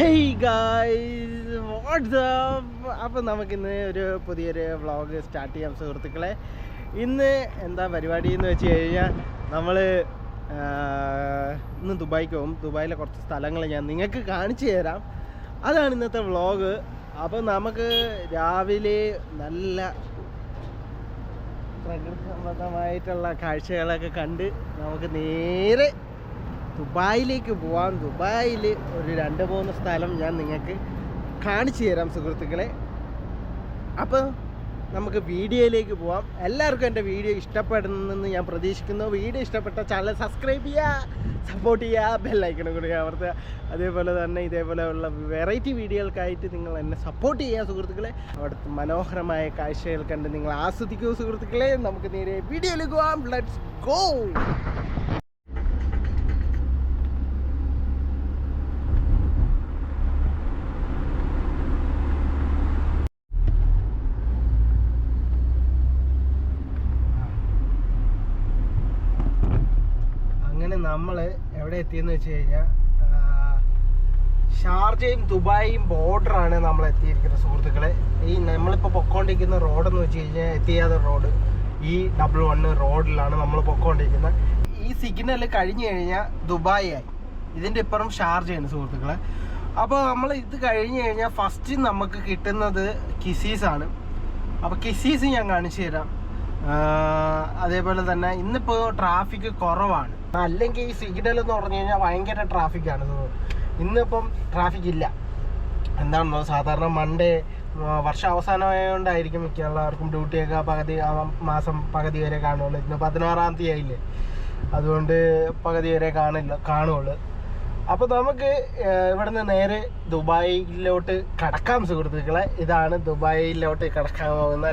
Hey guys WhatsApp. അപ്പം നമുക്കിന്ന് ഒരു പുതിയൊരു വ്ളോഗ് സ്റ്റാർട്ട് ചെയ്യാം സുഹൃത്തുക്കളെ. ഇന്ന് എന്താ പരിപാടി എന്ന് വെച്ച് കഴിഞ്ഞാൽ നമ്മൾ ഇന്ന് ദുബായിക്ക് പോകും. ദുബായിലെ കുറച്ച് സ്ഥലങ്ങൾ ഞാൻ നിങ്ങൾക്ക് കാണിച്ചു തരാം. അതാണ് ഇന്നത്തെ വ്ളോഗ്. അപ്പം നമുക്ക് രാവിലെ നല്ല പ്രകൃതി സംബന്ധമായിട്ടുള്ള കാഴ്ചകളൊക്കെ കണ്ട് നമുക്ക് നേരെ ദുബായിലേക്ക് പോവാം. ദുബായിൽ ഒരു 2-3 സ്ഥലം ഞാൻ നിങ്ങൾക്ക് കാണിച്ചു തരാം സുഹൃത്തുക്കളെ. അപ്പോൾ നമുക്ക് വീഡിയോയിലേക്ക് പോവാം. എല്ലാവർക്കും എൻ്റെ വീഡിയോ ഇഷ്ടപ്പെടുന്നെന്ന് ഞാൻ പ്രതീക്ഷിക്കുന്നു. വീഡിയോ ഇഷ്ടപ്പെട്ട ചാനൽ സബ്സ്ക്രൈബ് ചെയ്യുക, സപ്പോർട്ട് ചെയ്യുക, ബെല്ലൈക്കണും കൂടി അമർത്തുക. അതേപോലെ തന്നെ ഇതേപോലെയുള്ള വെറൈറ്റി വീഡിയോകൾക്കായിട്ട് നിങ്ങൾ എന്നെ സപ്പോർട്ട് ചെയ്യുക സുഹൃത്തുക്കളെ. അവിടുത്തെ മനോഹരമായ കാഴ്ചകൾ കണ്ട് നിങ്ങൾ ആസ്വദിക്കൂ സുഹൃത്തുക്കളെ. നമുക്ക് നേരെ വീഡിയോയിലേക്ക് പോവാം. Let's go. നമ്മൾ എവിടെ എത്തിയെന്ന് വെച്ച് കഴിഞ്ഞാൽ ഷാർജയും ദുബായും ബോർഡറാണ് നമ്മൾ എത്തിയിരിക്കുന്നത് സുഹൃത്തുക്കളെ. ഈ നമ്മളിപ്പോൾ പൊക്കോണ്ടിരിക്കുന്ന റോഡെന്ന് വെച്ച് കഴിഞ്ഞാൽ എത്തിയാതെ റോഡ്, ഈ 111 റോഡിലാണ് നമ്മൾ പൊക്കോണ്ടിരിക്കുന്നത്. ഈ സിഗ്നൽ കഴിഞ്ഞ് കഴിഞ്ഞാൽ ദുബായ് ആയി. ഇതിൻ്റെ ഇപ്പുറം ഷാർജയാണ് സുഹൃത്തുക്കളെ. അപ്പോൾ നമ്മൾ ഇത് കഴിഞ്ഞ് കഴിഞ്ഞാൽ ഫസ്റ്റ് നമുക്ക് കിട്ടുന്നത് കിസീസാണ്. അപ്പോൾ കിസീസ് ഞാൻ കാണിച്ചു തരാം. അതേപോലെ തന്നെ ഇന്നിപ്പോൾ ട്രാഫിക് കുറവാണ്. അല്ലെങ്കിൽ ഈ സിഗ്നൽ എന്ന് പറഞ്ഞു കഴിഞ്ഞാൽ ഭയങ്കര ട്രാഫിക്കാണ്. ഇന്നിപ്പം ട്രാഫിക് ഇല്ല. എന്താണെന്നോ, സാധാരണ മൺഡേ വർഷം അവസാനമായതുകൊണ്ടായിരിക്കും മിക്ക എല്ലാവർക്കും ഡ്യൂട്ടിയൊക്കെ മാസം പകുതി വരെ കാണുള്ളൂ. ഇന്ന് 16-ാം തീയതി ആയില്ലേ, അതുകൊണ്ട് പകുതി വരെ കാണുള്ളൂ. അപ്പോൾ നമുക്ക് ഇവിടുന്ന് നേരെ ദുബായിലോട്ട് കടക്കാം സുഹൃത്തുക്കളെ. ഇതാണ് ദുബായിലോട്ട് കടക്കാൻ പോകുന്ന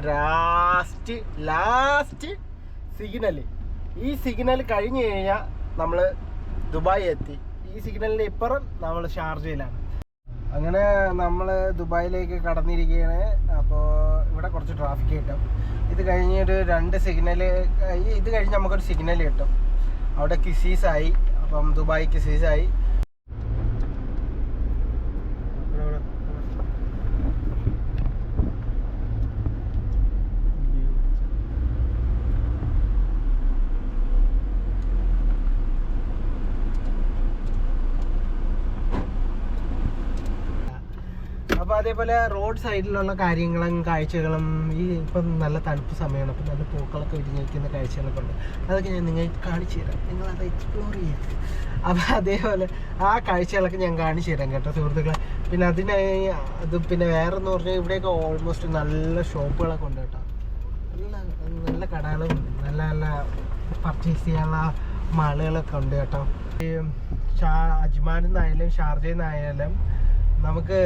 ലാസ്റ്റ് സിഗ്നൽ. ഈ സിഗ്നൽ കഴിഞ്ഞ് കഴിഞ്ഞാൽ നമ്മൾ ദുബായ് എത്തി. ഈ സിഗ്നലിൻ്റെ ഇപ്പുറം നമ്മൾ ഷാർജയിലാണ്. അങ്ങനെ നമ്മൾ ദുബായിലേക്ക് കടന്നിരിക്കുകയാണ്. അപ്പോൾ ഇവിടെ കുറച്ച് ട്രാഫിക് കിട്ടും. ഇത് കഴിഞ്ഞൊരു 2 സിഗ്നൽ, ഇത് കഴിഞ്ഞ് നമുക്കൊരു സിഗ്നൽ കിട്ടും. അവിടെ കിസീസായി. അപ്പം ദുബായ് കിസീസായി. അപ്പോൾ അതേപോലെ റോഡ് സൈഡിലുള്ള കാര്യങ്ങളും കാഴ്ചകളും, ഈ ഇപ്പം നല്ല തണുപ്പ് സമയമാണ്. അപ്പം നല്ല പൂക്കളൊക്കെ വിരിഞ്ഞിരിക്കുന്ന കാഴ്ചകളൊക്കെ ഉണ്ട്. അതൊക്കെ ഞാൻ നിങ്ങൾക്ക് കാണിച്ചു തരാം. നിങ്ങളത് എക്സ്പ്ലോർ ചെയ്യാം. അപ്പോൾ അതേപോലെ ആ കാഴ്ചകളൊക്കെ ഞാൻ കാണിച്ചു തരാം കേട്ടോ സുഹൃത്തുക്കളെ. പിന്നെ പിന്നെ വേറെന്ന് പറഞ്ഞാൽ ഇവിടെയൊക്കെ ഓൾമോസ്റ്റ് നല്ല ഷോപ്പുകളൊക്കെ ഉണ്ട് കേട്ടോ. നല്ല കടകളും നല്ല നല്ല പർച്ചേസ് ചെയ്യാനുള്ള മാളുകളൊക്കെ ഉണ്ട് കേട്ടോ. ഈ അജ്മാനിൽ നിന്നായാലും ഷാർജയിൽ നിന്നായാലും നമുക്ക്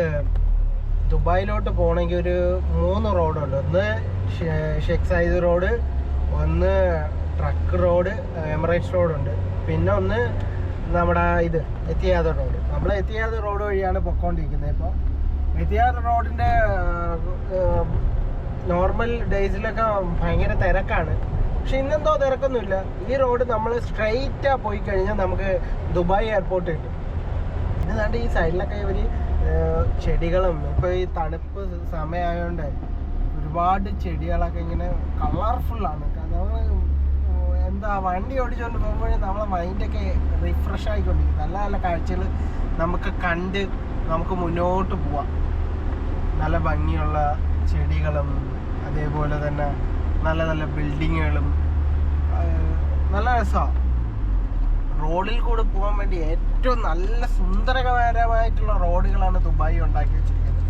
ദുബായിലോട്ട് പോകണമെങ്കിൽ ഒരു 3 റോഡുണ്ട്. ഒന്ന് ഷെയ്ഖ് സയ്യിദ് റോഡ്, ഒന്ന് ട്രക്ക് റോഡ്, എമിറേറ്റ്സ് റോഡുണ്ട്, പിന്നെ ഒന്ന് നമ്മുടെ എത്തിയാദ് റോഡ്. നമ്മൾ എത്തിയാദ് റോഡ് വഴിയാണ് പൊയ്ക്കൊണ്ടിരിക്കുന്നത്. ഇപ്പോൾ എത്തിയാദ് റോഡിൻ്റെ നോർമൽ ഡേയ്സിലൊക്കെ ഭയങ്കര തിരക്കാണ്. പക്ഷെ ഇന്നെന്തോ തിരക്കൊന്നുമില്ല. ഈ റോഡ് നമ്മൾ സ്ട്രെയിറ്റാ പോയി കഴിഞ്ഞാൽ നമുക്ക് ദുബായ് എയർപോർട്ട് കിട്ടും. ഏതാണ്ട് ഈ സൈഡിലൊക്കെ ഇവർ ചെടികളും, ഇപ്പോൾ ഈ തണുപ്പ് സമയമായതുകൊണ്ട് ഒരുപാട് ചെടികളൊക്കെ ഇങ്ങനെ കളർഫുള്ളാണ്. നമ്മൾ എന്താ വണ്ടി ഓടിച്ചുകൊണ്ട് പോകുമ്പോഴേ നമ്മളെ മൈൻഡൊക്കെ റിഫ്രഷ് ആയിക്കൊണ്ടിരിക്കും. നല്ല നല്ല കാഴ്ചകൾ നമുക്ക് കണ്ട് നമുക്ക് മുന്നോട്ട് പോവാം. നല്ല ഭംഗിയുള്ള ചെടികളും അതേപോലെ തന്നെ നല്ല നല്ല ബിൽഡിങ്ങുകളും നല്ല രസമാണ്. റോഡിൽ കൂടെ പോകാൻ വേണ്ടി ഏറ്റവും നല്ല സുന്ദരകരമായിട്ടുള്ള റോഡുകളാണ് ദുബായ് ഉണ്ടാക്കി വെച്ചിരിക്കുന്നത്.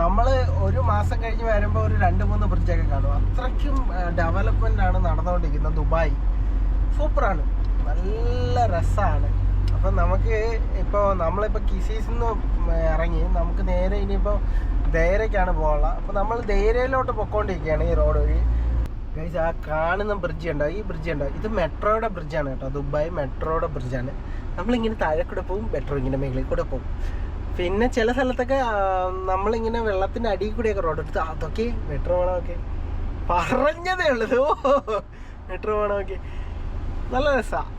നമ്മൾ ഒരു മാസം കഴിഞ്ഞ് വരുമ്പോൾ ഒരു 2-3 ബ്രിഡ്ജൊക്കെ കാണും. അത്രയ്ക്കും ഡെവലപ്മെൻ്റ് ആണ് നടന്നുകൊണ്ടിരിക്കുന്നത്. ദുബായ് സൂപ്പറാണ്, നല്ല രസമാണ്. അപ്പം നമുക്ക് നമ്മളിപ്പോൾ കിസീസിൽ നിന്ന് ഇറങ്ങി നമുക്ക് നേരെ ഇനിയിപ്പോൾ ദേരയ്ക്കാണ് പോകാനുള്ളത്. അപ്പോൾ നമ്മൾ ദേരയിലോട്ട് പൊയ്ക്കൊണ്ടിരിക്കുകയാണ് ഈ റോഡ് വഴി. ഗൈസ്, ആ കാണുന്ന ബ്രിഡ്ജ് ഉണ്ടോ, ഈ ബ്രിഡ്ജ് ഉണ്ടോ, ഇത് മെട്രോയുടെ ബ്രിഡ്ജാണ് കേട്ടോ. ദുബായ് മെട്രോയുടെ ബ്രിഡ്ജാണ്. നമ്മളിങ്ങനെ താഴെ കൂടെ പോകും, മെട്രോ ഇങ്ങനെ മേളിൽ കൂടെ പോകും. പിന്നെ ചില സ്ഥലത്തൊക്കെ നമ്മളിങ്ങനെ വെള്ളത്തിൻ്റെ അടിയിൽ കൂടെയൊക്കെ റോഡ് എടുത്ത് അതൊക്കെ മെട്രോ വേണമൊക്കെ പറഞ്ഞതേ ഉള്ളൂ. മെട്രോ വേണമൊക്കെ നല്ല രസമാണ്.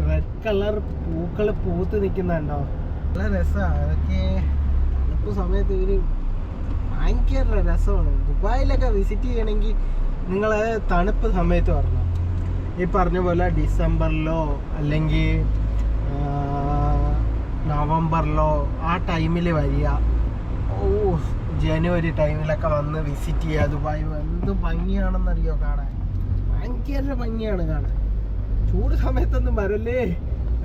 റെഡ് കളർ പൂക്കൾ പൂത്ത് നിൽക്കുന്നുണ്ടോ? നല്ല രസമാണ് അതൊക്കെ. തണുപ്പ് സമയത്ത് ഇവര് ഭയങ്കര രസമാണ്. ദുബായിലൊക്കെ വിസിറ്റ് ചെയ്യണമെങ്കിൽ നിങ്ങൾ തണുപ്പ് സമയത്ത് വരണം. ഈ പറഞ്ഞ പോലെ ഡിസംബറിലോ അല്ലെങ്കിൽ നവംബറിലോ ആ ടൈമിൽ വരിക. ജനുവരി ടൈമിലൊക്കെ വന്ന് വിസിറ്റ് ചെയ്യുക ദുബായ്. എന്ത് ഭംഗിയാണെന്നറിയോ കാണാൻ, ഭയങ്കര ഭംഗിയാണ് കാണാൻ. ചൂട് സമയത്തൊന്നും വരല്ലേ,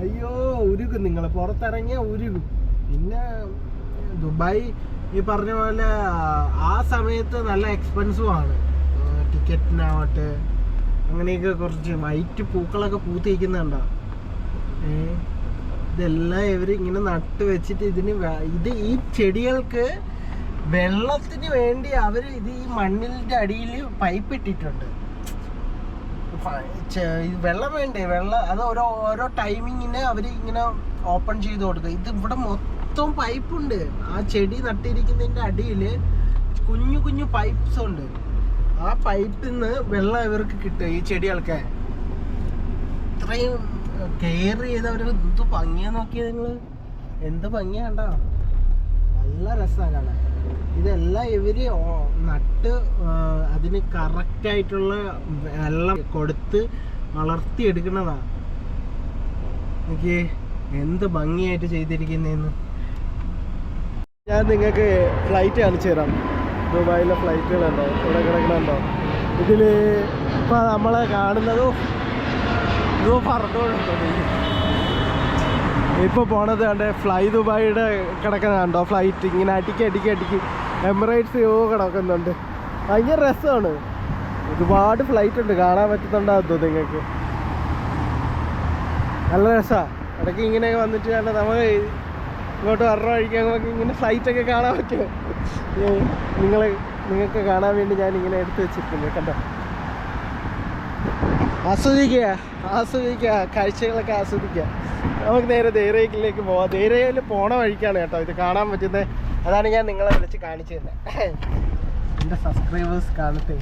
അയ്യോ ഉരുകും, നിങ്ങൾ പുറത്തിറങ്ങിയാൽ ഉരുകും. പിന്നെ ദുബായ് ഈ പറഞ്ഞ പോലെ ആ സമയത്ത് നല്ല എക്സ്പെൻസീവ് ആണ് ടിക്കറ്റിനാവട്ടെ. അങ്ങനെയൊക്കെ കുറച്ച് വൈറ്റ് പൂക്കളൊക്കെ പൂത്തിരിക്കുന്നുണ്ടോ. ഇതെല്ലാം ഇവർ ഇങ്ങനെ നട്ട് വെച്ചിട്ട് ഈ ചെടികൾക്ക് വെള്ളത്തിന് വേണ്ടി അവർ ഈ മണ്ണിൻ്റെ അടിയിൽ പൈപ്പ് ഇട്ടിട്ടുണ്ട്. വെള്ളം വേണ്ടേ, വെള്ളം അത് ഓരോ ടൈമിങ്ങിന് അവർ ഇങ്ങനെ ഓപ്പൺ ചെയ്ത് കൊടുക്കുക. ഇത് ഇവിടെ മൊത്തം പൈപ്പുണ്ട്. ആ ചെടി നട്ടിരിക്കുന്നതിൻ്റെ അടിയിൽ കുഞ്ഞു കുഞ്ഞു പൈപ്പ്സ് ഉണ്ട്. ആ പൈപ്പിൽ നിന്ന് വെള്ളം ഇവർക്ക് കിട്ടും ഈ ചെടികൾക്ക്. ഇത്രയും കെയർ ചെയ്തവർ എന്ത് ഭംഗിയാ നോക്കിയത് നിങ്ങൾ, എന്ത് ഭംഗിയാണ്ടോ, നല്ല രസമാണ് കാണാൻ. ഇതെല്ലാം ഇവര് നട്ട് അതിന് കറക്റ്റായിട്ടുള്ള വെള്ളം കൊടുത്ത് വളർത്തിയെടുക്കുന്നതാണ്. എനിക്ക് എന്ത് ഭംഗിയായിട്ട് ചെയ്തിരിക്കുന്നതെന്ന് ഞാൻ നിങ്ങൾക്ക് ഫ്ലൈറ്റ് കാണിച്ചു തരാം. ദുബായിലെ ഫ്ലൈറ്റുകളുണ്ടോ, ഇവിടെ കിടക്കണുണ്ടോ. ഇതിൽ ഇപ്പം നമ്മൾ കാണുന്നത് പറഞ്ഞോണ്ടോ ഇപ്പോൾ പോണത് കണ്ടേ, ഫ്ലൈ ദുബായിയുടെ കിടക്കുന്നുണ്ടോ ഫ്ലൈറ്റ്. ഇങ്ങനെ അടിക്ക് എമിറേറ്റ്സ് കിടക്കുന്നുണ്ട്. ഭയങ്കര രസമാണ്. ഒരുപാട് ഫ്ലൈറ്റ് ഉണ്ട്, കാണാൻ പറ്റുന്നുണ്ടാകുമോ നിങ്ങൾക്ക്. നല്ല രസമാണ്. ഇടയ്ക്ക് ഇങ്ങനെയൊക്കെ വന്നിട്ട് കണ്ട നമ്മൾ ഇങ്ങോട്ട് വരണ വഴിക്കാൻ നമുക്ക് ഇങ്ങനെ ഫ്ലൈറ്റൊക്കെ കാണാൻ പറ്റുമോ. നിങ്ങൾക്ക് കാണാൻ വേണ്ടി ഞാൻ ഇങ്ങനെ എടുത്ത് വെച്ചിട്ടുണ്ട്. കണ്ടോ, ആസ്വദിക്കുക കാഴ്ചകളൊക്കെ ആസ്വദിക്കുക. നമുക്ക് നേരെ ദേരയിലേക്ക് പോവാം. ദേരയിൽ പോണ വഴിക്കാണ് കേട്ടോ ഇത് കാണാൻ പറ്റുന്നത്. അതാണ് ഞാൻ നിങ്ങളെ വിളിച്ച് കാണിച്ചു തന്നെ. എൻ്റെ സബ്സ്ക്രൈബേഴ്സ് കാണട്ടെ.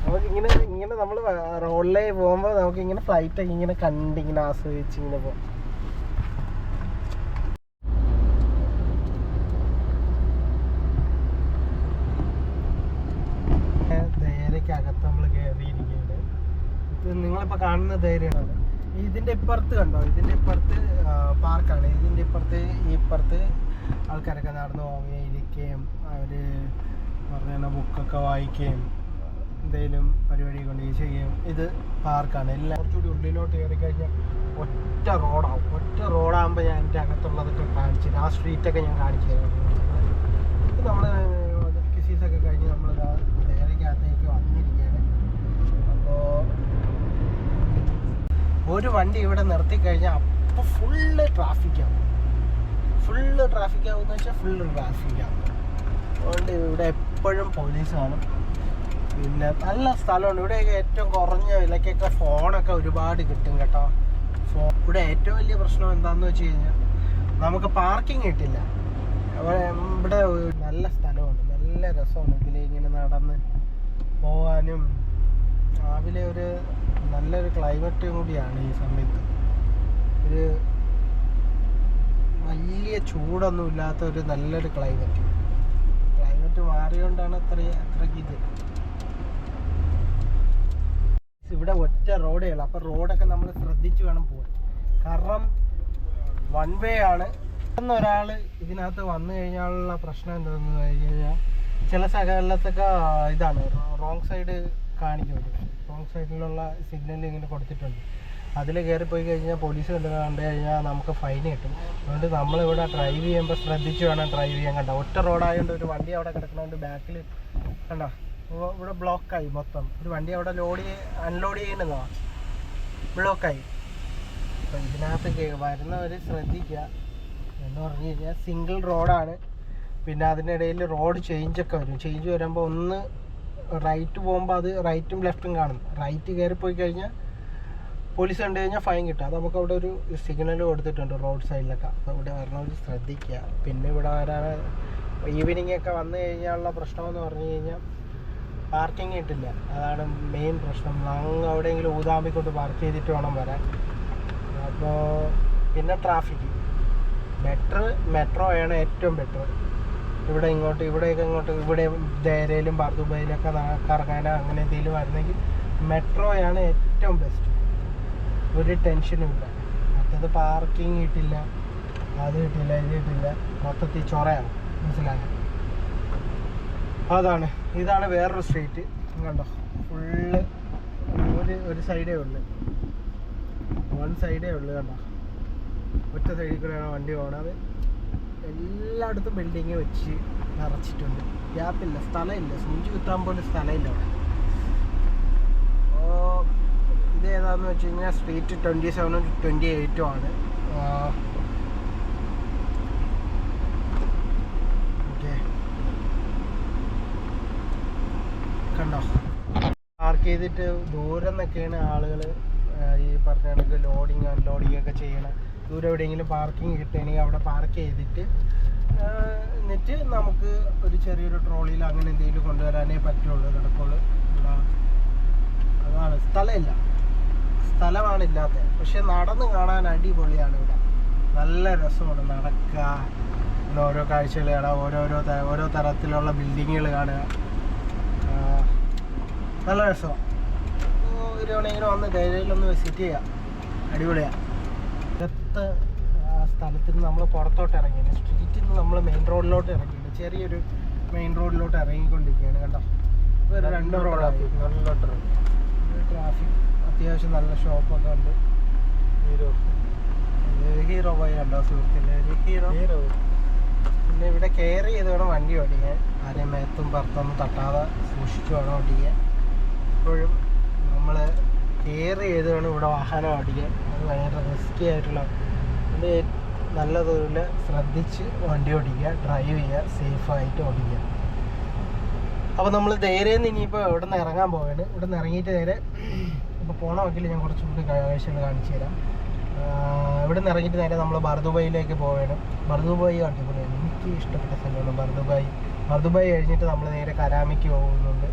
നമുക്കിങ്ങനെ നമ്മൾ റോഡിലേക്ക് പോകുമ്പോൾ നമുക്കിങ്ങനെ ഫ്ലൈറ്റൊക്കെ ഇങ്ങനെ കണ്ടിങ്ങനെ ആസ്വദിച്ച് ഇങ്ങനെ പോകാം. ദേരയ്ക്കകത്ത് നമ്മൾ കയറിയിരിക്കുകയാണ്. ഇത് നിങ്ങളിപ്പോൾ കാണുന്ന ധൈര്യമാണ്. ഇതിൻ്റെ ഇപ്പുറത്ത് കണ്ടോ, ഇതിൻ്റെ ഇപ്പുറത്ത് പാർക്കാണ്. ഇതിൻ്റെ ഇപ്പുറത്ത് ആൾക്കാരൊക്കെ നടന്നു പോവുകയും ഇരിക്കുകയും അവർ പറഞ്ഞ ബുക്കൊക്കെ വായിക്കുകയും എന്തെങ്കിലും പരിപാടി കൊണ്ട് ചെയ്യുകയും. ഇത് പാർക്കാണ്. എല്ലാം കുറച്ചുകൂടി ഉള്ളിലോട്ട് കയറി കഴിഞ്ഞാൽ ഒറ്റ റോഡാകുമ്പോൾ ഞാൻ എൻ്റെ അകത്തുള്ളതൊക്കെ കാണിച്ചു തരാം. ആ സ്ട്രീറ്റൊക്കെ ഞാൻ കാണിച്ചു തരാം. ഇത് നമ്മൾ കിസീസൊക്കെ കഴിഞ്ഞ് നമ്മൾ ദേരയ്ക്കകത്തേക്ക് വന്നിരിക്കുകയാണ്. അപ്പോൾ ഒരു വണ്ടി ഇവിടെ നിർത്തിക്കഴിഞ്ഞാൽ അപ്പോൾ ഫുള്ള് ട്രാഫിക്കാവും. ഫുള്ള് ട്രാഫിക്കാവുമെന്ന് വെച്ചാൽ ഫുള്ള് ട്രാഫിക്കാവും. അതുകൊണ്ട് ഇവിടെ എപ്പോഴും പോലീസ് കാണും. പിന്നെ നല്ല സ്ഥലമാണ്. ഇവിടെയൊക്കെ ഏറ്റവും കുറഞ്ഞ വിലക്കൊക്കെ ഫോണൊക്കെ ഒരുപാട് കിട്ടും കേട്ടോ. ഇവിടെ ഏറ്റവും വലിയ പ്രശ്നം എന്താണെന്ന് വെച്ച് കഴിഞ്ഞാൽ നമുക്ക് പാർക്കിംഗ് കിട്ടില്ല. ഇവിടെ നല്ല സ്ഥലമാണ്, നല്ല രസമാണ് ഇതിലിങ്ങനെ നടന്ന് പോകാനും. രാവിലെ ഒരു നല്ലൊരു ക്ലൈമറ്റും കൂടിയാണ് ഈ സമയത്ത്. ഒരു വലിയ ചൂടൊന്നും ഇല്ലാത്ത ഒരു നല്ലൊരു ക്ലൈമറ്റ് മാറിയോണ്ടാണ് അത്രയ്ക്ക് ഇത്. ഇവിടെ ഒറ്റ റോഡേ ഉള്ളൂ. അപ്പോൾ റോഡൊക്കെ നമ്മൾ ശ്രദ്ധിച്ച് വേണം പോകാൻ. കാരണം വൺ വേ ആണ്. ഒരാൾ ഇതിനകത്ത് വന്നു കഴിഞ്ഞാലുള്ള പ്രശ്നം എന്താണെന്ന് കഴിഞ്ഞ് കഴിഞ്ഞാൽ ചില സ്ഥലത്തൊക്കെ ഇതാണ് റോങ് സൈഡ് കാണിക്കുമല്ലോ. റോങ് സൈഡിലുള്ള സിഗ്നൽ ഇങ്ങനെ കൊടുത്തിട്ടുണ്ട്. അതിൽ കയറിപ്പോയി കഴിഞ്ഞാൽ പോലീസ് കണ്ടു കഴിഞ്ഞാൽ നമുക്ക് ഫൈൻ കിട്ടും. അതുകൊണ്ട് നമ്മളിവിടെ ഡ്രൈവ് ചെയ്യുമ്പോൾ ശ്രദ്ധിച്ച് വേണം ഡ്രൈവ് ചെയ്യാൻ. കണ്ടോ, ഒറ്റ റോഡായതുകൊണ്ട് ഒരു വണ്ടി അവിടെ കിടക്കണോണ്ട് ബാക്കിൽ കണ്ടോ ഇവിടെ ബ്ലോക്കായി മൊത്തം. ഒരു വണ്ടി അവിടെ അൺലോഡ് ചെയ്യുന്നതാണ്, ബ്ലോക്കായി. അപ്പോൾ ഇതിനകത്ത് വരുന്നവർ ശ്രദ്ധിക്കുക എന്ന് പറഞ്ഞു കഴിഞ്ഞാൽ സിംഗിൾ റോഡാണ്. പിന്നെ അതിനിടയിൽ റോഡ് ചേഞ്ചൊക്കെ വരും. ചേഞ്ച് വരുമ്പോൾ ഒന്ന് റൈറ്റ് പോകുമ്പോൾ അത് റൈറ്റും ലെഫ്റ്റും കാണും. റൈറ്റ് കയറിപ്പോയി കഴിഞ്ഞാൽ പോലീസ് കണ്ടു കഴിഞ്ഞാൽ ഫൈൻ കിട്ടും. അത് നമുക്ക് അവിടെ ഒരു സിഗ്നൽ കൊടുത്തിട്ടുണ്ട് റോഡ് സൈഡിലൊക്കെ. അപ്പോൾ ഇവിടെ വരണവർ ശ്രദ്ധിക്കുക. പിന്നെ ഇവിടെ വരാൻ ഈവനിങ് ഒക്കെ വന്നു കഴിഞ്ഞാലുള്ള പ്രശ്നമെന്ന് പറഞ്ഞു കഴിഞ്ഞാൽ പാർക്കിംഗ് കിട്ടില്ല. അതാണ് മെയിൻ പ്രശ്നം. അങ്ങ് എവിടെയെങ്കിലും ഊതാമ്പിക്കൊണ്ട് പാർക്ക് ചെയ്തിട്ട് വേണം വരാൻ. അപ്പോൾ പിന്നെ ട്രാഫിക് മെട്രോയാണ് ഏറ്റവും ബെറ്റർ. ഇവിടെ ഇവിടെയൊക്കെ ഇവിടെ ദേരയിലും ബർദുബായിലൊക്കെ കറങ്ങാനോ അങ്ങനെ എന്തെങ്കിലും വരുന്നെങ്കിൽ മെട്രോയാണ് ഏറ്റവും ബെസ്റ്റ്. ഒരു ടെൻഷനും ഇല്ല. മറ്റേത് പാർക്കിംഗ് കിട്ടില്ല, അത് കിട്ടില്ല, ഇത് കിട്ടില്ല, മൊത്തത്തിൽ ചൊറയാണ്. മനസ്സിലായോ? ഇതാണ് വേറൊരു സ്ട്രീറ്റ്. കണ്ടോ, ഫുള്ള് ഒരു സൈഡേ ഉള്ളു, വൺ സൈഡേ ഉള്ളു. കണ്ടോ, ഒറ്റ സൈഡിൽ കൂടെയാണ് വണ്ടി പോകുന്നത്. എല്ലായിടത്തും ബിൽഡിങ് വെച്ച് നിറച്ചിട്ടുണ്ട്. ഗ്യാപ്പില്ല, സ്ഥലമില്ല, സൂചി കുത്താൻ പോലും സ്ഥലമില്ല അവിടെ. ഇത് ഏതാന്ന് വെച്ച് കഴിഞ്ഞാൽ സ്ട്രീറ്റ് 27 28 ആണ്. ഓക്കെ, കണ്ടോ, പാർക്ക് ചെയ്തിട്ട് ദൂരം നിന്നൊക്കെയാണ് ആളുകൾ ഈ പറഞ്ഞ കണക്ക് ലോഡിങ് അൺലോഡിങ് ഒക്കെ ചെയ്യണം. ദൂരം എവിടെയെങ്കിലും പാർക്കിംഗ് കിട്ടുകയാണെങ്കിൽ അവിടെ പാർക്ക് ചെയ്തിട്ട് എന്നിട്ട് നമുക്ക് ഒരു ചെറിയൊരു ട്രോളിയിൽ അങ്ങനെ എന്തെങ്കിലും കൊണ്ടുവരാനേ പറ്റുള്ളൂ, നടക്കുള്ളൂ. അതാണ്, സ്ഥലമാണ് ഇല്ലാത്തത്. പക്ഷെ നടന്ന് കാണാൻ അടിപൊളിയാണ് ഇവിടെ. നല്ല രസമാണ് നടക്കുക, ഓരോ കാഴ്ചകൾ കാണുക, ഓരോ തരത്തിലുള്ള ബിൽഡിങ്ങുകൾ കാണുക. നല്ല രസമാണ്. ഒരു തവണ വന്ന് ഡൽഹിയിലൊന്ന് വിസിറ്റ് ചെയ്യാം, അടിപൊളിയാണ്. സ്ഥലത്തിന് നമ്മൾ പുറത്തോട്ട് ഇറങ്ങിയാണ്. സ്ട്രീറ്റിൽ നിന്ന് നമ്മൾ മെയിൻ റോഡിലോട്ട് ഇറങ്ങിയാണ്. ചെറിയൊരു മെയിൻ റോഡിലോട്ട് ഇറങ്ങിക്കൊണ്ടിരിക്കുകയാണ്. കണ്ടോ, ഒരു 2 റോഡായി. നല്ല ട്രാഫിക്, അത്യാവശ്യം നല്ല ഷോപ്പൊക്കെ ഉണ്ട്. ഹീറോ പോയി കണ്ടോ സുഹൃത്തിൻ്റെ ഒരു ഹീറോ. പിന്നെ ഇവിടെ കെയർ ചെയ്ത് വേണം വണ്ടി ഓടിക്കാൻ. ആരെയും മേത്തും പുറത്തൊന്നും തട്ടാതെ സൂക്ഷിച്ച് വേണം ഓടിക്കാൻ. എപ്പോഴും നമ്മൾ കെയർ ചെയ്ത് വേണം ഇവിടെ വാഹനം ഓടിക്കാൻ. അത് ഭയങ്കര റിസ്ക്കി ആയിട്ടുള്ള, നല്ല തോതിൽ ശ്രദ്ധിച്ച് വണ്ടി ഓടിക്കുക, ഡ്രൈവ് ചെയ്യുക, സേഫായിട്ട് ഓടിക്കുക. അപ്പോൾ നമ്മൾ ധൈര്യം നിന്ന് ഇനിയിപ്പോൾ ഇവിടെ നിന്ന് ഇറങ്ങാൻ പോവുകയാണ്. ഇവിടെ നിന്ന് ഇറങ്ങിയിട്ട് നേരെ ഇപ്പോൾ പോണ വക്കിൽ ഞാൻ കുറച്ചും കൂടി കാഴ്ചകൾ കാണിച്ചു തരാം. ഇവിടെ നിന്ന് ഇറങ്ങിയിട്ട് നേരെ നമ്മൾ ബർദുബായിലേക്ക് പോവുകയാണ്. ബർദുബായി അടിപൊളിയാണ്, എനിക്ക് ഇഷ്ടപ്പെട്ട സ്ഥലമാണ് ബർദുബായി കഴിഞ്ഞിട്ട് നമ്മൾ നേരെ കരാമയ്ക്ക് പോകുന്നുണ്ട്.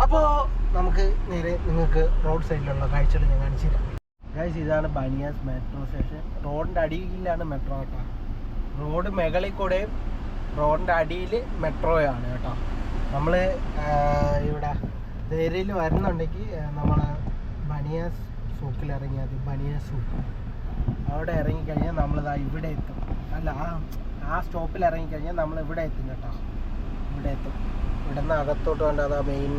അപ്പോൾ നമുക്ക് നേരെ നിങ്ങൾക്ക് റോഡ് സൈഡിലുള്ള കാഴ്ചകൾ ഞാൻ കാണിച്ചു തരാം. ഗൈസ്, ഇതാണ് ബനിയാസ് മെട്രോ സ്റ്റേഷൻ. റോഡിൻ്റെ അടിയിലാണ് മെട്രോ കേട്ടോ. റോഡ് മുകളിൽ കൂടെയും റോഡിൻ്റെ അടിയിൽ മെട്രോയാണ് കേട്ടോ. നമ്മൾ ഇവിടെ ദേരയിൽ വരുന്നുണ്ടെങ്കിൽ നമ്മൾ ബനിയാസ് സൂക്കിൽ ഇറങ്ങിയാൽ മതി. ബനിയാസ് സൂക്ക് അവിടെ ഇറങ്ങിക്കഴിഞ്ഞാൽ നമ്മളിതാ ഇവിടെ എത്തും. അല്ല, ആ സ്റ്റോപ്പിൽ ഇറങ്ങിക്കഴിഞ്ഞാൽ നമ്മൾ ഇവിടെ എത്തും കേട്ടോ. ഇവിടെ എത്തും. ഇവിടെ നിന്ന് അകത്തോട്ട് വേണ്ട, അതാ മെയിൻ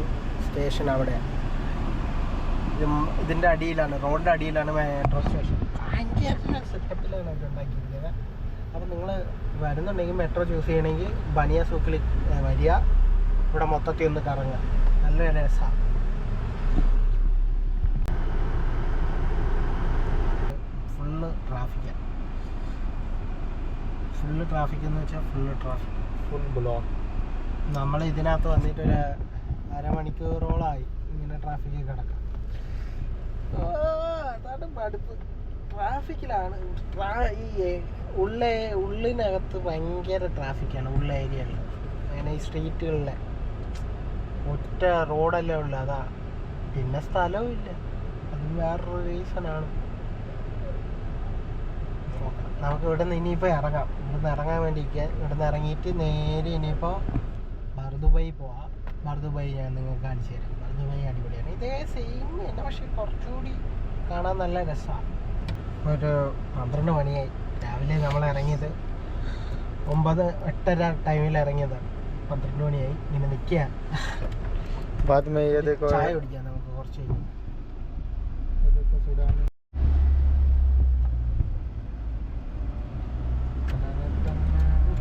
സ്റ്റേഷൻ അവിടെയാണ്. ഇതിൻ്റെ അടിയിലാണ്, റോഡിൻ്റെ അടിയിലാണ് മെട്രോ സ്റ്റേഷൻ. ഭയങ്കര സെറ്റപ്പിലാണ് അവർ ഉണ്ടാക്കിയിരിക്കുന്നത്. അപ്പോൾ നിങ്ങൾ വരുന്നുണ്ടെങ്കിൽ മെട്രോ ചൂസ് ചെയ്യണമെങ്കിൽ ബനിയ സൂക്കിൽ വരിക, ഇവിടെ മൊത്തത്തിൽ ഒന്ന് കറങ്ങുക, നല്ല രസമാണ്. ഫുള്ള് ട്രാഫിക് എന്ന് വെച്ചാൽ ഫുൾ ബ്ലോക്ക്. നമ്മൾ ഇതിനകത്ത് വന്നിട്ടൊരു അരമണിക്കൂറോളമായി ഇങ്ങനെ ട്രാഫിക്കിൽ കിടക്കാം. അതാണ് മടുപ്പ്. ട്രാഫിക്കിലാണ്. ഈ ഉള്ളിനകത്ത് ഭയങ്കര ട്രാഫിക്കാണ്, ഉള്ള ഏരിയകളിൽ. അങ്ങനെ ഈ സ്ട്രീറ്റുകളിലെ ഒറ്റ റോഡല്ലേ ഉള്ളു, അതാ. പിന്നെ സ്ഥലവും ഇല്ല, അതും വേറൊരു റീസണാണ്. നമുക്ക് ഇവിടെ നിന്ന് ഇനിയിപ്പോൾ ഇറങ്ങാം. ഇവിടുന്ന് ഇറങ്ങാൻ വേണ്ടിയിരിക്കുക. ഇവിടെ നിന്ന് ഇറങ്ങിയിട്ട് നേരെ ഇനിയിപ്പോൾ ബർദുബായി പോവാം. ബർദുബായി ഞാൻ നിങ്ങൾക്ക് കാണിച്ചു തരാം. ബർദുബായി അടിപൊളിയാണ്. ഇതേ സെയിം തന്നെ, പക്ഷേ കുറച്ചുകൂടി കാണാൻ നല്ല രസമാണ്. ഒരു 12 മണിയായി. രാവിലെ നമ്മൾ ഇറങ്ങിയത് 9-8:30 ടൈമിൽ ഇറങ്ങിയതാണ്. 12 മണിയായി. ഇങ്ങനെ നിൽക്കുക. ചായ കുടിക്കാം നമുക്ക് കുറച്ച് കഴിഞ്ഞ്.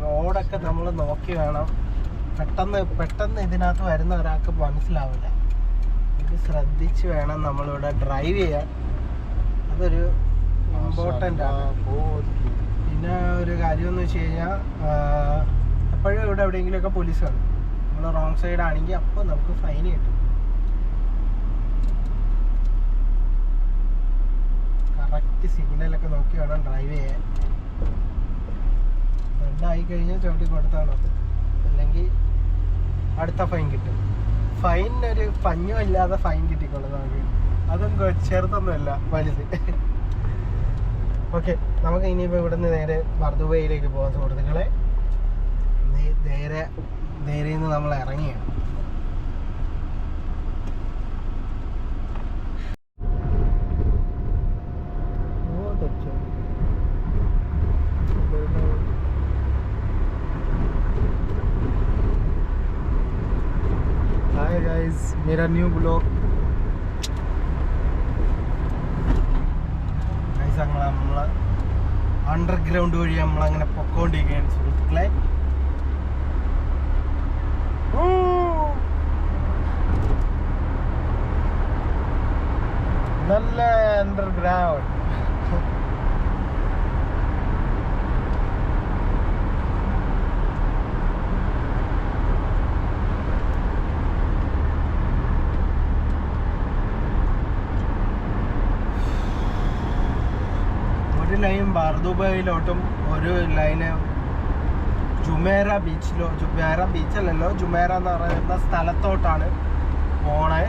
റോഡൊക്കെ നമ്മൾ നോക്കി വേണം. പെട്ടെന്ന് ഇതിനകത്ത് വരുന്ന ഒരാൾക്ക് മനസ്സിലാവില്ല. ഇത് ശ്രദ്ധിച്ച് വേണം നമ്മളിവിടെ ഡ്രൈവ് ചെയ്യാൻ. അതൊരു ഇമ്പോർട്ടൻ്റ് ആണ്. പിന്നെ ഒരു കാര്യം എന്ന് വെച്ച് കഴിഞ്ഞാൽ എപ്പോഴും ഇവിടെ എവിടെയെങ്കിലുമൊക്കെ പോലീസ് കാണും. നമ്മൾ റോങ് സൈഡ് ആണെങ്കിൽ അപ്പോൾ നമുക്ക് ഫൈൻ കിട്ടും. കറക്റ്റ് സിഗ്നലൊക്കെ നോക്കി വേണം ഡ്രൈവ് ചെയ്യാൻ. റെഡായി കഴിഞ്ഞാൽ ചവിട്ടി കൊടുത്താണോ, അല്ലെങ്കിൽ അടുത്ത ഫൈൻ കിട്ടും. ഫൈനൊരു പഞ്ഞുമില്ലാതെ ഫൈൻ കിട്ടിക്കൊള്ളു നമുക്ക്. അതും ചെറുതൊന്നുമല്ല, വലുത്. ഓക്കെ, നമുക്ക് ഇനിയിപ്പോൾ ഇവിടുന്ന് നേരെ ബർദുബൈയിലേക്ക് പോകാം സുഹൃത്തുക്കളെ. നേരെ നിന്ന് നമ്മൾ ഇറങ്ങിയാണ്. हाय गाइस, मेरा न्यू ब्लॉग. നമ്മൾ അണ്ടർഗ്രൗണ്ട് വഴി നമ്മളങ്ങനെ പൊക്കോണ്ടിരിക്കുകയാണ് സുഹൃത്തുക്കളെ. നല്ല അണ്ടർഗ്രൗണ്ട്. ഒരു ലൈൻ ബർദുബൈയിലോട്ടും ഒരു ലൈന് ജുമേറ ബീച്ചല്ലല്ലോ, ജുമേറ എന്ന് പറയുന്ന സ്ഥലത്തോട്ടാണ് പോണേ.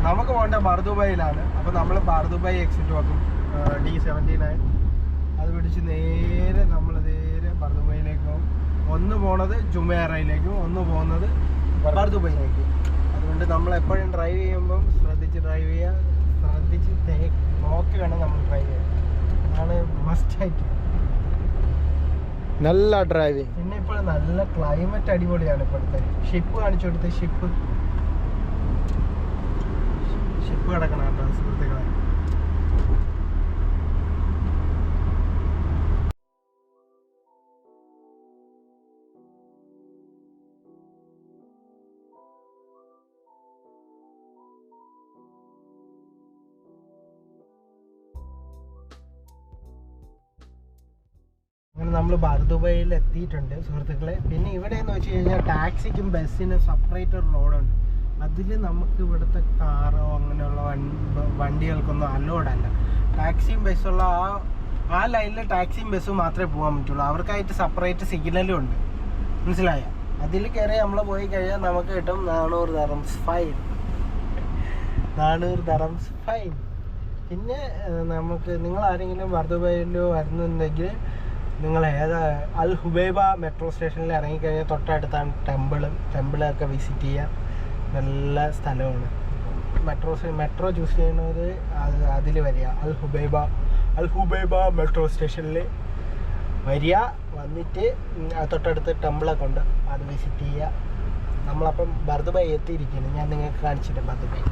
നമുക്ക് പോകേണ്ട ബർദുബൈയിലാണ്. അപ്പോൾ നമ്മൾ ബർദുബൈ എക്സിറ്റ് വെക്കും D79. അത് പിടിച്ച് നേരെ ബർദുബൈയിലേക്ക് പോകും. ഒന്ന് പോണത് ജുമേറയിലേക്കും ഒന്ന് പോകുന്നത് ബർദുബൈയിലേക്കും. അതുകൊണ്ട് നമ്മൾ എപ്പോഴും ഡ്രൈവ് ചെയ്യുമ്പം ശ്രദ്ധിച്ച് ഡ്രൈവ് ചെയ്യുക, ശ്രദ്ധിച്ച് നോക്കി വേണം നമ്മൾ ഡ്രൈവ് ചെയ്യാൻ. അതാണ് മസ്റ്റായിട്ട്. നല്ല ഡ്രൈവിങ്. പിന്നെ ഇപ്പോൾ നല്ല ക്ലൈമറ്റ് അടിപൊളിയാണ്. ഇപ്പോഴത്തെ ഷിപ്പ് കാണിച്ചു കൊടുത്ത് ഷിപ്പ് കിടക്കണം കേട്ടോ സുഹൃത്തുക്കളെ. അങ്ങനെ നമ്മൾ ബർദുബൈയിൽ എത്തിയിട്ടുണ്ട് സുഹൃത്തുക്കളെ. പിന്നെ ഇവിടെ എന്ന് വെച്ച് കഴിഞ്ഞാൽ ടാക്സിക്കും ബസ്സിനും സെപ്പറേറ്റ് ഒരു റോഡുണ്ട്. അതിൽ നമുക്ക് ഇവിടുത്തെ കാറോ അങ്ങനെയുള്ള വണ്ടികൾക്കൊന്നും അലോഡല്ല. ടാക്സിയും ബസ്സുള്ള ആ ലൈനിൽ ടാക്സിയും ബസ്സും മാത്രമേ പോകാൻ പറ്റുള്ളൂ. അവർക്കായിട്ട് സെപ്പറേറ്റ് സിഗ്നലും ഉണ്ട്, മനസ്സിലായോ? അതിൽ കയറി നമ്മൾ പോയി കഴിഞ്ഞാൽ നമുക്ക് കിട്ടും 400 ദിർഹംസ് ഫൈൻ. 400 dirhams fine. പിന്നെ നമുക്ക് നിങ്ങൾ ആരെങ്കിലും ബർദുബൈയിലോ വരുന്നുണ്ടെങ്കിൽ നിങ്ങൾ അൽ ഹുബൈബ മെട്രോ സ്റ്റേഷനിൽ ഇറങ്ങിക്കഴിഞ്ഞാൽ തൊട്ടടുത്താണ് ടെമ്പിളൊക്കെ വിസിറ്റ് ചെയ്യാൻ നല്ല സ്ഥലമാണ്. മെട്രോ ചൂസ് ചെയ്യുന്നത് അതിൽ വരിക, അൽ ഹുബൈബ മെട്രോ സ്റ്റേഷനിൽ വരിക. വന്നിട്ട് തൊട്ടടുത്ത് ടെമ്പിളൊക്കെ ഉണ്ട്, അത് വിസിറ്റ് ചെയ്യുക. നമ്മളപ്പം ബർദുബൈ എത്തിയിരിക്കുന്നു. ഞാൻ നിങ്ങൾക്ക് കാണിച്ചിട്ട് ബർദുബൈ.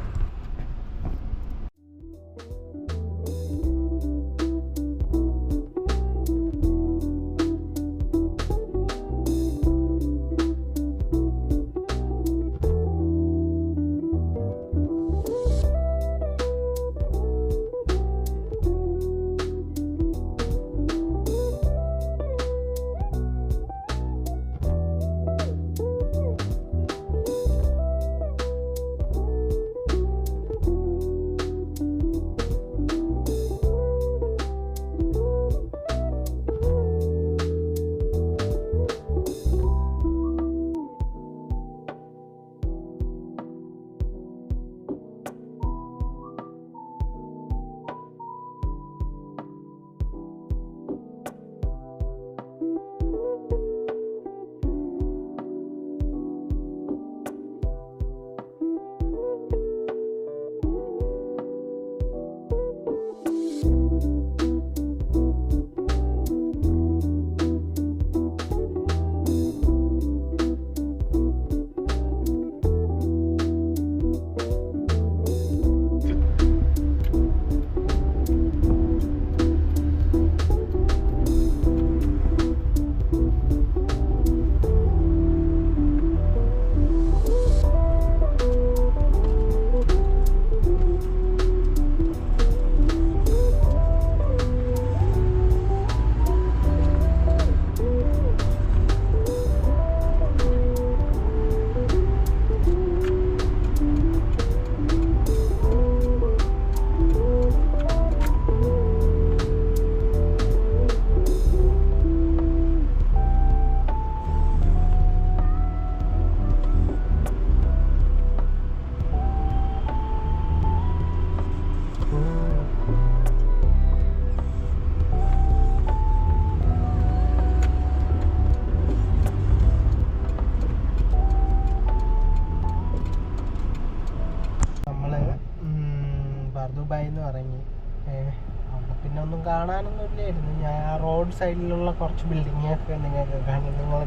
ഇല്ലായിരുന്നു. ഞാൻ റോഡ് സൈഡിലുള്ള കുറച്ച് ബിൽഡിങ്ങൊക്കെ നിങ്ങൾക്ക് കാണും. നിങ്ങൾ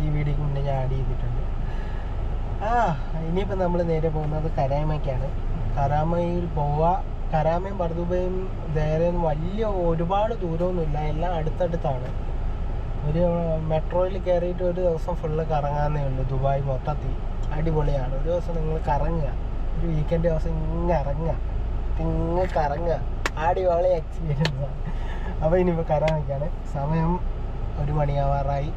ഈ വീഡിയോക്ക് മുന്നേ ഞാൻ ആഡ് ചെയ്തിട്ടുണ്ട്. ഇനിയിപ്പോൾ നമ്മൾ നേരെ പോകുന്നത് കരാമയ്ക്കാണ്. കരാമയിൽ പോവുക. കരാമയും ബർദുബയും നേരെ ഒരുപാട് ദൂരമൊന്നുമില്ല, എല്ലാം അടുത്തടുത്താണ്. ഒരു മെട്രോയിൽ കയറിയിട്ട് ഒരു ദിവസം ഫുള്ള് കറങ്ങാന്നേ ഉള്ളൂ. ദുബായ് മൊത്തത്തിൽ അടിപൊളിയാണ്. ഒരു ദിവസം നിങ്ങൾ കറങ്ങുക, ഒരു വീക്കെൻഡ് ദിവസം ഇങ്ങ് കറങ്ങുക, അടിപൊളി എക്സ്പീരിയൻസ് ആണ്. അപ്പോൾ ഇനിയിപ്പോൾ കരാമയ്ക്കാണ്. സമയം 1 മണിയാവാറായി.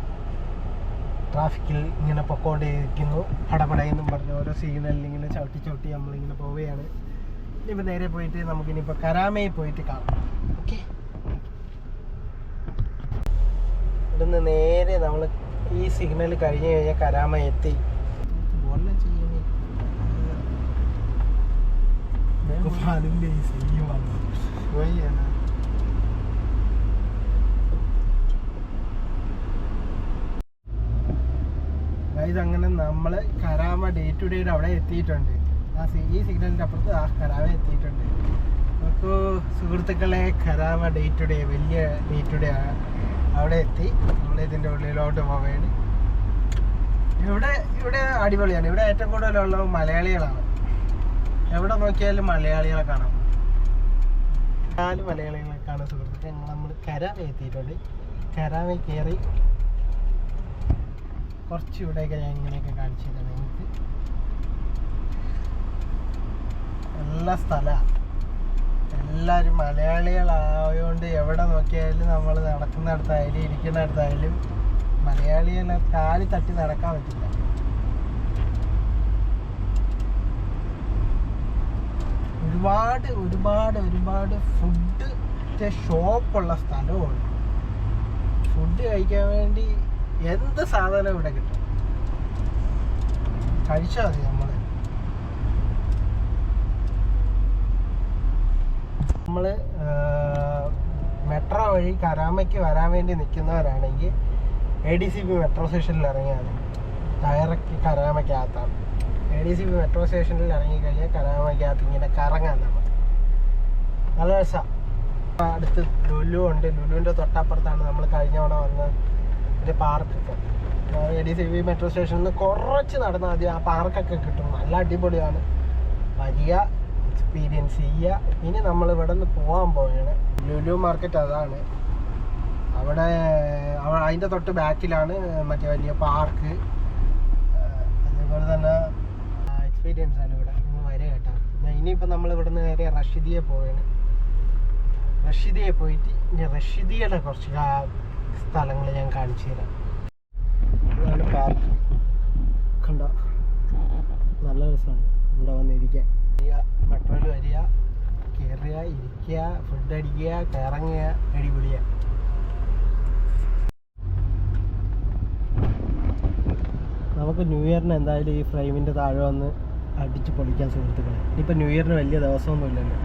ട്രാഫിക്കിൽ ഇങ്ങനെ പൊക്കോണ്ടിരിക്കുന്നു. പടപടയെന്നും പറഞ്ഞ് ഓരോ സിഗ്നലിൽ ഇങ്ങനെ ചവിട്ടി നമ്മളിങ്ങനെ പോവുകയാണ്. ഇനിയിപ്പോൾ നേരെ പോയിട്ട് നമുക്കിനിയിപ്പോൾ കരാമയിൽ പോയിട്ട് കാണാം. ഓക്കെ, ഇവിടുന്ന് നേരെ നമ്മൾ ഈ സിഗ്നൽ കഴിഞ്ഞ് കഴിഞ്ഞാൽ കരാമ എത്തി. അങ്ങനെ നമ്മൾ കരാമ ഡേ ടു ഡേ അവിടെ എത്തിയിട്ടുണ്ട്. ഈ സിഗ്നലിൻ്റെ അപ്പുറത്ത് കരാമ എത്തിയിട്ടുണ്ട്. അപ്പോൾ സുഹൃത്തുക്കളെ, കരാമ ഡേ ടു ഡേ വലിയ ഡേ ടു ഡേ അവിടെ എത്തി. നമ്മളിതിൻ്റെ ഉള്ളിലോട്ട് പോവുകയാണ്. ഇവിടെ അടിപൊളിയാണ്. ഇവിടെ ഏറ്റവും കൂടുതലുള്ള മലയാളികളാണ്. എവിടെ നോക്കിയാലും മലയാളികളെ കാണാം. 4 മലയാളികളെ കാണാം. സുഹൃത്തുക്കളെ, നമ്മൾ കരാമ എത്തിയിട്ടുണ്ട്. കരാമ കയറി കുറച്ച് ഇവിടെയൊക്കെ ഞാൻ ഇങ്ങനെയൊക്കെ കാണിച്ചു തരാം നിങ്ങൾക്ക്. എല്ലാ സ്ഥലമാണ്. എല്ലാവരും മലയാളികളായതുകൊണ്ട് എവിടെ നോക്കിയാലും നമ്മൾ നടക്കുന്നിടത്തായാലും ഇരിക്കുന്നിടത്തായാലും മലയാളികളെ കാലി തട്ടി നടക്കാൻ പറ്റില്ല. ഒരുപാട് ഫുഡ് ഷോപ്പുള്ള സ്ഥലവുമുണ്ട്. ഫുഡ് കഴിക്കാൻ വേണ്ടി എന്ത് സാധനം ഇവിടെ കിട്ടും, കഴിച്ചാൽ മതി. നമ്മൾ മെട്രോ വഴി കരാമയ്ക്ക് വരാൻ വേണ്ടി നിൽക്കുന്നവരാണെങ്കിൽ ADCB മെട്രോ സ്റ്റേഷനിൽ ഇറങ്ങിയാൽ ഡയറക്റ്റ് കരാമയ്ക്കകത്താണ്. ADCB മെട്രോ സ്റ്റേഷനിൽ ഇറങ്ങിക്കഴിഞ്ഞാൽ കരാമയ്ക്കകത്ത് ഇങ്ങനെ കറങ്ങാൻ നമ്മൾ നല്ല രസമാണ്. അടുത്ത് ലുലു ഉണ്ട്. ലുലുവിൻ്റെ തൊട്ടപ്പുറത്താണ് നമ്മൾ കഴിഞ്ഞ തവണ വന്ന ഒരു പാർക്കൊക്കെ. ADCB മെട്രോ സ്റ്റേഷനിൽ നിന്ന് കുറച്ച് നടന്നാൽ മതി, ആ പാർക്കൊക്കെ കിട്ടും. നല്ല അടിപൊളിയാണ്. വരിക, എക്സ്പീരിയൻസ് ചെയ്യുക. ഇനി നമ്മൾ ഇവിടെ നിന്ന് പോകാൻ പോവുകയാണ്. ലുലു മാർക്കറ്റ് അതാണ്. അതിൻ്റെ തൊട്ട് ബാക്കിലാണ് മറ്റേ വലിയ പാർക്ക്. അതേപോലെ തന്നെ എക്സ്പീരിയൻസ് ആണ് ഇവിടെ. നിങ്ങൾ വരിക കേട്ടോ. ഇനിയിപ്പോൾ നമ്മൾ ഇവിടെ നിന്ന് നേരെ റഷീദിയെ പോവുകയാണ്. റഷീദിയെ പോയിട്ട് ഇനി റഷീദിയുടെ കുറച്ച് സ്ഥലങ്ങൾ ഞാൻ കാണിച്ചു തരാം. ഇതാണ് പാർക്ക്. കണ്ടോ, നല്ല രസമാണ് ഇവിടെ വന്നിരിക്കാൻ. മെട്രോയിൽ വരിക, കയറുക, ഇരിക്കുക, ഫുഡ് അടിക്കുക, കറങ്ങുക, അടിപൊളിയ. നമുക്ക് ന്യൂ ഇയറിന് എന്തായാലും ഈ ഫ്രെയിമിൻ്റെ താഴെ വന്ന് അടിച്ച് പൊളിക്കാൻ സുഹൃത്തുക്കളെ. ഇനിയിപ്പോൾ ന്യൂ ഇയറിന് വലിയ ദിവസമൊന്നുമില്ലല്ലോ.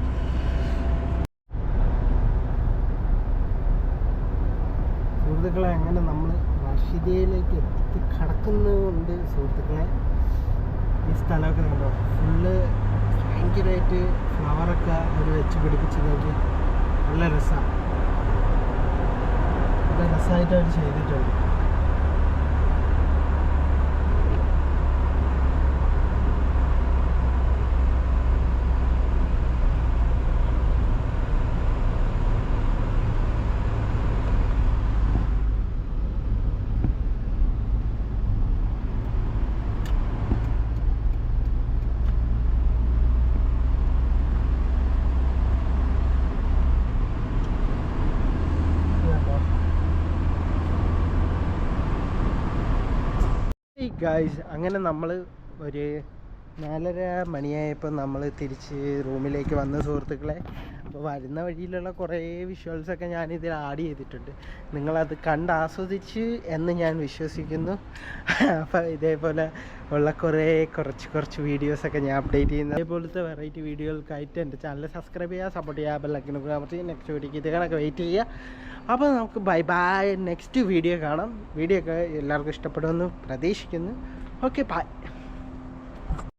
സുഹൃത്തുക്കളെ, അങ്ങനെ നമ്മൾ റഷീദിയയിലേക്ക് എത്തി കിടക്കുന്നുണ്ട്. സുഹൃത്തുക്കളെ, ഈ സ്ഥലമൊക്കെ കണ്ടോ, ഫുള്ള് ഭയങ്കരമായിട്ട് ഫ്ലവറൊക്കെ അവർ വെച്ച് പിടിപ്പിച്ചതൊക്കെ നല്ല രസമാണ്. നല്ല രസമായിട്ട് അവർ ചെയ്തിട്ടുണ്ട്. ഗായ്സ്, അങ്ങനെ നമ്മൾ ഒരു 4:30 മണിയായപ്പോൾ നമ്മൾ തിരിച്ച് റൂമിലേക്ക് വന്ന സുഹൃത്തുക്കളെ. അപ്പോൾ വരുന്ന വഴിയിലുള്ള കുറേ വിഷ്വൽസൊക്കെ ഞാനിതിൽ ആഡ് ചെയ്തിട്ടുണ്ട്. നിങ്ങളത് കണ്ട് ആസ്വദിച്ച് എന്ന് ഞാൻ വിശ്വസിക്കുന്നു. അപ്പോൾ ഇതേപോലെ ഉള്ള കുറച്ച് വീഡിയോസൊക്കെ ഞാൻ അപ്ഡേറ്റ് ചെയ്യുന്നത്. അതേപോലത്തെ വെറൈറ്റി വീഡിയോകൾക്കായിട്ട് എൻ്റെ ചാനൽ സബ്സ്ക്രൈബ് ചെയ്യുക, സപ്പോർട്ട് ചെയ്യുക, ബെല്ലൈക്കൺ അമർത്തി നെക്സ്റ്റ് വീഡിയോക്ക് ഇത് കണക്ക് വെയിറ്റ് ചെയ്യുക. അപ്പോൾ നമുക്ക് ബൈ നെക്സ്റ്റ് വീഡിയോ കാണാം. വീഡിയോ ഒക്കെ എല്ലാവർക്കും ഇഷ്ടപ്പെടുമെന്ന് പ്രതീക്ഷിക്കുന്നു. Okay, by.